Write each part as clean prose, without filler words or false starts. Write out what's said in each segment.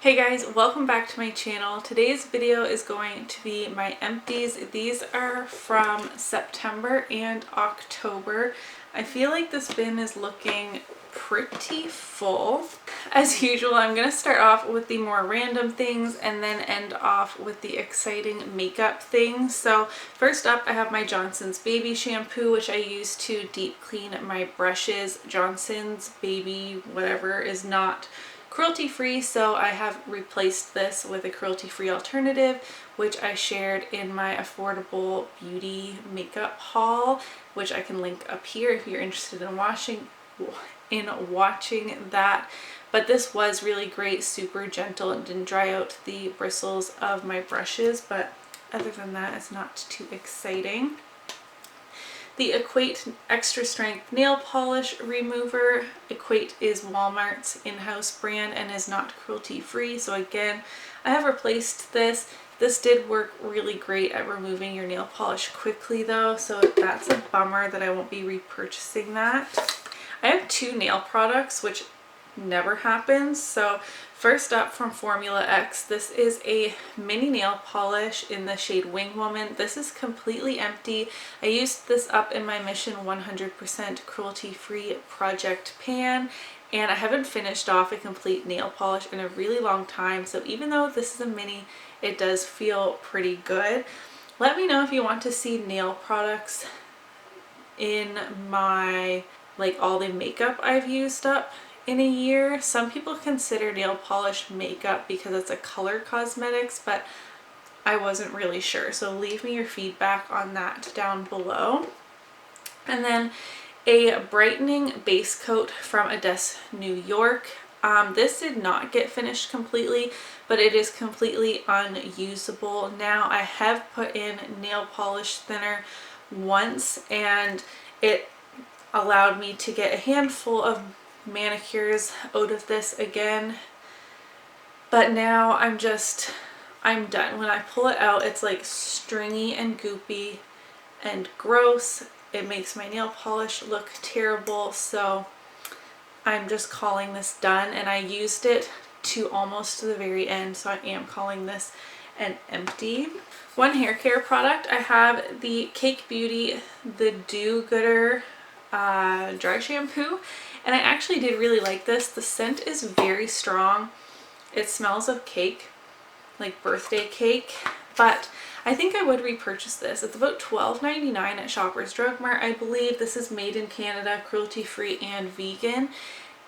Hey guys, welcome back to my channel. Today's video is going to be my empties. These are from September and October. I feel like this bin is looking pretty full. As usual, I'm going to start off with the more random things and then end off with the exciting makeup things. So first up, I have my Johnson's Baby Shampoo, which I use to deep clean my brushes. Johnson's Baby whatever is not cruelty-free, so I have replaced this with a cruelty-free alternative, which I shared in my affordable beauty makeup haul, which I can link up here if you're interested in watching that. But this was really great, super gentle, and didn't dry out the bristles of my brushes, but other than that, it's not too exciting. The Equate Extra Strength Nail Polish Remover. Equate is Walmart's in-house brand and is not cruelty-free. So again, I have replaced this. This did work really great at removing your nail polish quickly though, so that's a bummer that I won't be repurchasing that. I have two nail products, which never happens. So first up, from Formula X, this is a mini nail polish in the shade Wingwoman. This is completely empty. I used this up in my Mission 100% cruelty-free project pan, and I haven't finished off a complete nail polish in a really long time. So even though this is a mini, it does feel pretty good. Let me know if you want to see nail products in my, like, all the makeup I've used up in a year. Some people consider nail polish makeup because it's a color cosmetics, but I wasn't really sure. So leave me your feedback on that down below. And then a brightening base coat from Adesse, New York. This did not get finished completely, but it is completely unusable now. I have put in nail polish thinner once and it allowed me to get a handful of manicures out of this again, but now I'm done. When I pull it out, it's like stringy and goopy and gross. It makes my nail polish look terrible, so I'm just calling this done, and I used it to almost to the very end, so I am calling this an empty. One hair care product, I have the Cake Beauty the Do Gooder dry shampoo, and I actually did really like this. The scent is very strong. It smells of cake, like birthday cake, but I think I would repurchase this. It's about $12.99 at Shoppers Drug Mart. I believe this is made in Canada, cruelty-free and vegan,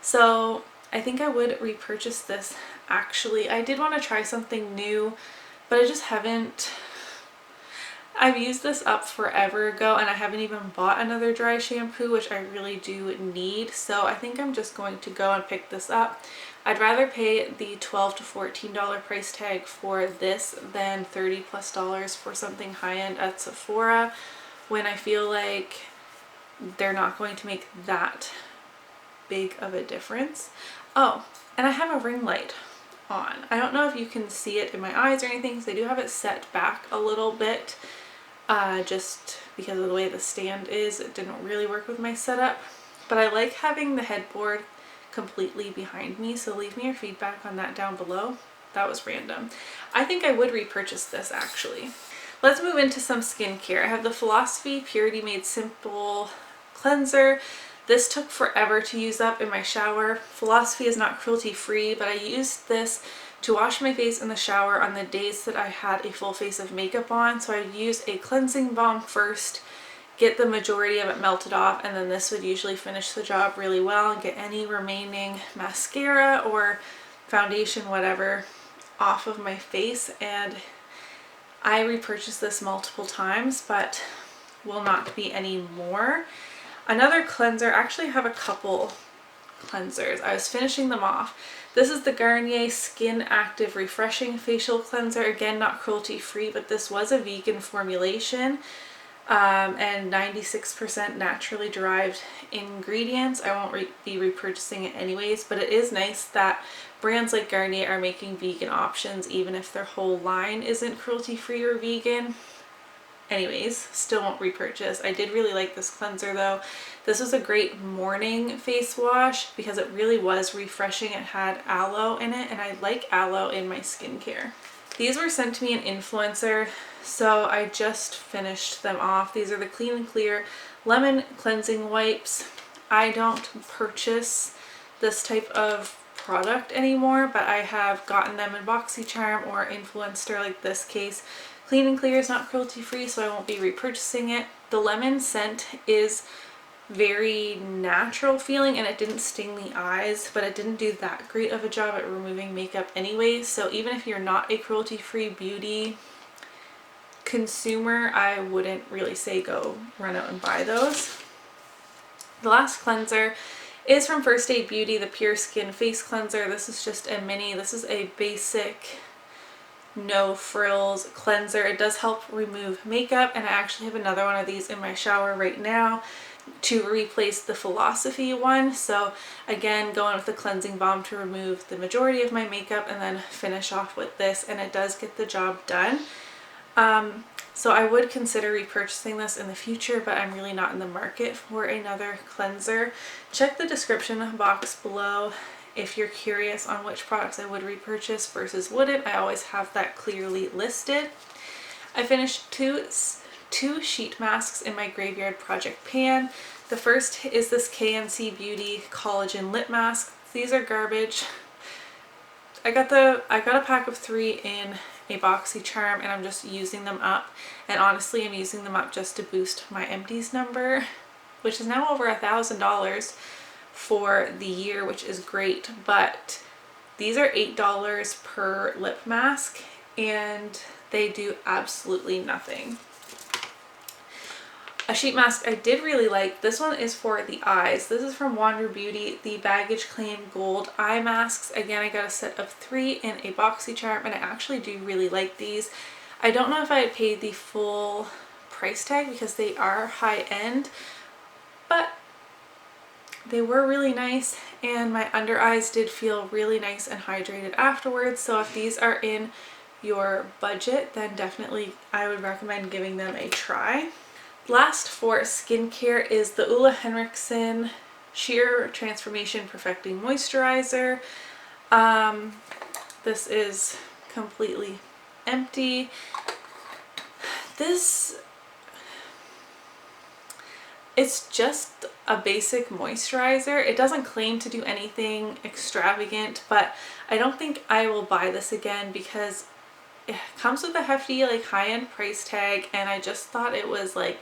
so I think I would repurchase this. Actually, I did want to try something new, but I just haven't. I've used this up forever ago and I haven't even bought another dry shampoo, which I really do need. So I think I'm just going to go and pick this up. I'd rather pay the $12 to $14 price tag for this than $30+ for something high-end at Sephora, when I feel like they're not going to make that big of a difference. Oh, and I have a ring light on. I don't know if you can see it in my eyes or anything because I do have it set back a little bit. Just because of the way the stand is, it didn't really work with my setup, but I like having the headboard completely behind me, so leave me your feedback on that down below. That was random. I think I would repurchase this actually. Let's move into some skincare. I have the Philosophy Purity Made Simple Cleanser. This took forever to use up in my shower. Philosophy is not cruelty free, but I used this to wash my face in the shower on the days that I had a full face of makeup on. So I would use a cleansing balm first, get the majority of it melted off, and then this would usually finish the job really well and get any remaining mascara or foundation, whatever, off of my face. And I repurchased this multiple times, but will not be any more. Another cleanser, actually I have a couple cleansers. I was finishing them off. This is the Garnier Skin Active Refreshing Facial Cleanser. Again, not cruelty free, but this was a vegan formulation and 96% naturally derived ingredients. I won't be repurchasing it anyways, but it is nice that brands like Garnier are making vegan options even if their whole line isn't cruelty free or vegan. anyways, still won't repurchase. I did really like this cleanser though. This was a great morning face wash because it really was refreshing. It had aloe in it, and I like aloe in my skincare. These were sent to me an influencer, so I just finished them off. These are the Clean and Clear Lemon Cleansing Wipes. I don't purchase this type of product anymore, but I have gotten them in BoxyCharm or Influencer, like this case. Clean and Clear is not cruelty free, so I won't be repurchasing it. The lemon scent is very natural feeling and it didn't sting the eyes, but it didn't do that great of a job at removing makeup anyways. So even if you're not a cruelty free beauty consumer, I wouldn't really say go run out and buy those. The last cleanser is from First Aid Beauty, the Pure Skin Face Cleanser. This is just a mini. This is a basic no frills cleanser. It does help remove makeup, and I actually have another one of these in my shower right now to replace the Philosophy one. So again, going with the cleansing balm to remove the majority of my makeup and then finish off with this, and it does get the job done. So I would consider repurchasing this in the future, but I'm really not in the market for another cleanser. Check the description box below if you're curious on which products I would repurchase versus wouldn't. I always have that clearly listed. I finished two sheet masks in my Graveyard Project pan. The first is this KNC Beauty Collagen Lip Mask. These are garbage. I got a pack of 3 in a BoxyCharm, and I'm just using them up, and honestly I'm using them up just to boost my Empties number, which is now over $1,000 for the year, which is great. But these are $8 per lip mask and they do absolutely nothing. A sheet mask I did really like, this one is for the eyes. This is from Wander Beauty, the Baggage Claim Gold Eye Masks. Again, I got a set of 3 in a BoxyCharm, and I actually do really like these. I don't know if I had paid the full price tag because they are high end, but they were really nice, and my under eyes did feel really nice and hydrated afterwards. So if these are in your budget, then definitely I would recommend giving them a try. Last for skincare is the Ole Henriksen Sheer Transformation Perfecting Moisturizer. This is completely empty. It's just a basic moisturizer. It doesn't claim to do anything extravagant, but I don't think I will buy this again because it comes with a hefty, like, high-end price tag, and I just thought it was like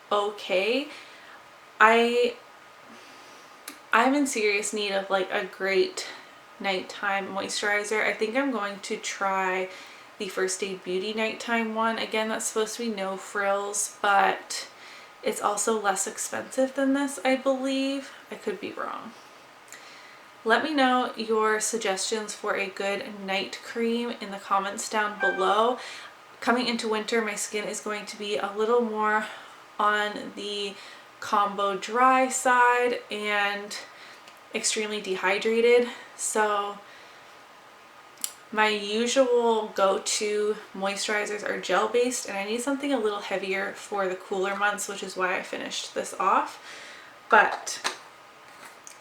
okay. I'm in serious need of like a great nighttime moisturizer. I think I'm going to try the First Aid Beauty nighttime one. Again, that's supposed to be no frills, but it's also less expensive than this, I believe. I could be wrong. Let me know your suggestions for a good night cream in the comments down below. Coming into winter, my skin is going to be a little more on the combo dry side and extremely dehydrated. So my usual go-to moisturizers are gel based, and I need something a little heavier for the cooler months, which is why I finished this off. But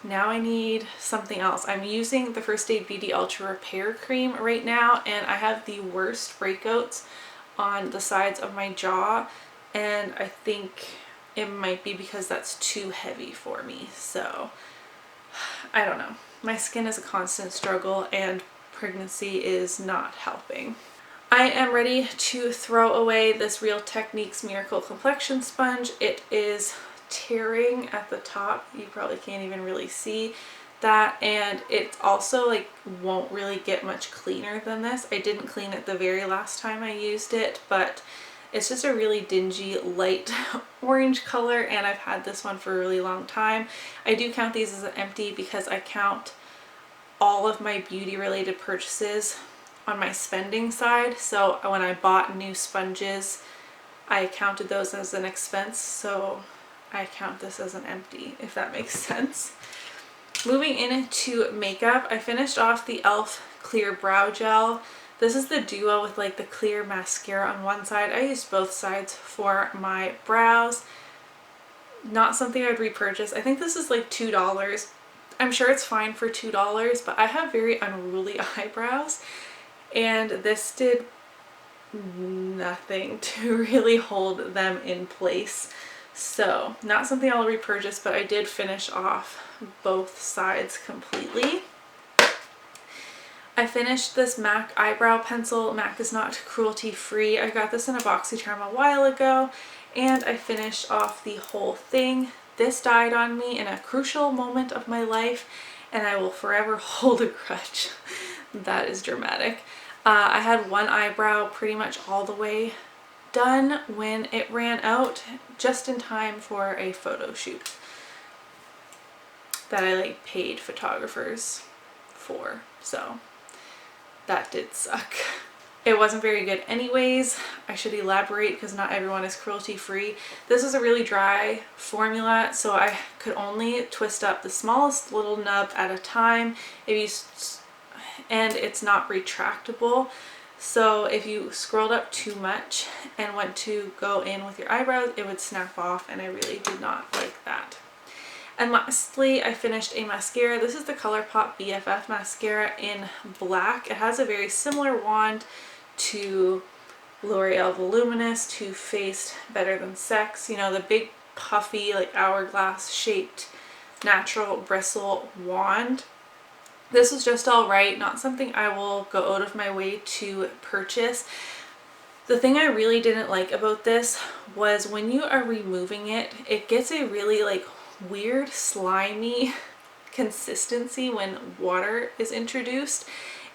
now I need something else. I'm using the First Aid Beauty Ultra Repair Cream right now, and I have the worst breakouts on the sides of my jaw, and I think it might be because that's too heavy for me. So I don't know. My skin is a constant struggle, and pregnancy is not helping. I am ready to throw away this Real Techniques Miracle Complexion Sponge. It is tearing at the top. You probably can't even really see that, and it also like won't really get much cleaner than this. I didn't clean it the very last time I used it, but it's just a really dingy light orange color, and I've had this one for a really long time. I do count these as an empty because I count all of my beauty related purchases on my spending side. So when I bought new sponges, I counted those as an expense, so I count this as an empty, if that makes sense. Moving into makeup, I finished off the e.l.f. Clear Brow Gel. This is the duo with like the clear mascara on one side. I used both sides for my brows. Not something I'd repurchase. I think this is like $2. I'm sure it's fine for $2, but I have very unruly eyebrows, and this did nothing to really hold them in place. So not something I'll repurchase, but I did finish off both sides completely. I finished this MAC eyebrow pencil. MAC is not cruelty free. I got this in a BoxyCharm a while ago, and I finished off the whole thing. This died on me in a crucial moment of my life, and I will forever hold a grudge. That is dramatic. I had one eyebrow pretty much all the way done when it ran out, just in time for a photo shoot that I like paid photographers for. So that did suck. It wasn't very good anyways. I should elaborate because not everyone is cruelty free. This is a really dry formula, so I could only twist up the smallest little nub at a time. And it's not retractable. So if you scrolled up too much and went to go in with your eyebrows, it would snap off, and I really did not like that. And lastly, I finished a mascara. This is the ColourPop BFF Mascara in black. It has a very similar wand to L'Oreal Voluminous, Too Faced, Better Than Sex. You know, the big puffy, like hourglass shaped natural bristle wand. This was just alright, not something I will go out of my way to purchase. The thing I really didn't like about this was when you are removing it, it gets a really like weird slimy consistency when water is introduced,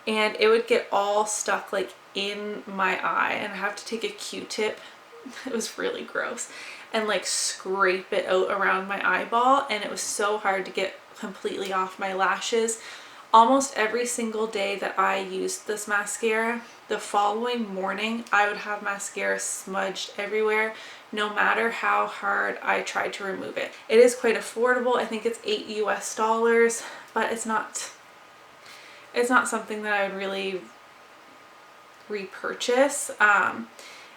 and it would get all stuck like in my eye, and I have to take a Q-tip, it was really gross, and like scrape it out around my eyeball, and it was so hard to get completely off my lashes. Almost every single day that I used this mascara, the following morning I would have mascara smudged everywhere, no matter how hard I tried to remove it. It is quite affordable. I think it's $8 US, but it's not something that I would really repurchase.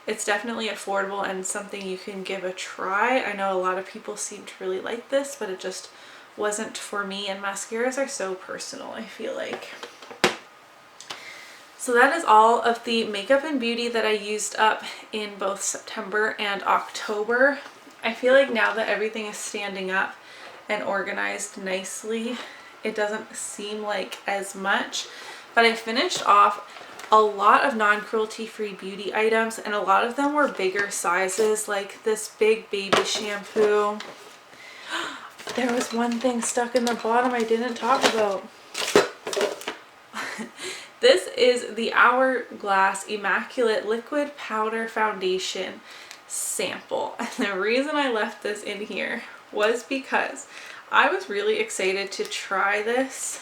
It's definitely affordable and something you can give a try. I know a lot of people seem to really like this, but it just wasn't for me, and mascaras are so personal, I feel like. So that is all of the makeup and beauty that I used up in both September and October. I feel like now that everything is standing up and organized nicely, it doesn't seem like as much, but I finished off a lot of non-cruelty free beauty items, and a lot of them were bigger sizes, like this big baby shampoo. There was one thing stuck in the bottom I didn't talk about. This is the Hourglass Immaculate Liquid Powder Foundation sample. And the reason I left this in here was because I was really excited to try this,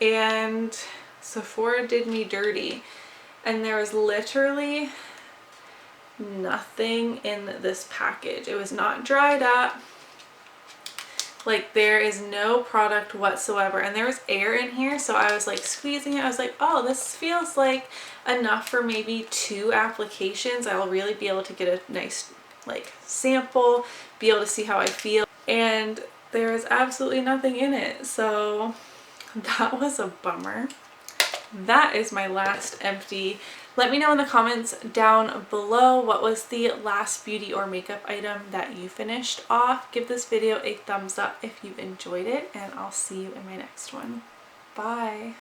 and Sephora did me dirty, and there was literally nothing in this package. It was not dried up. Like, there is no product whatsoever, and there was air in here, so I was like squeezing it. I was like, oh, this feels like enough for maybe 2 applications. I'll really be able to get a nice like sample, be able to see how I feel, and there is absolutely nothing in it, so that was a bummer. That is my last empty. Let me know in the comments down below what was the last beauty or makeup item that you finished off. Give this video a thumbs up if you enjoyed it, and I'll see you in my next one. Bye!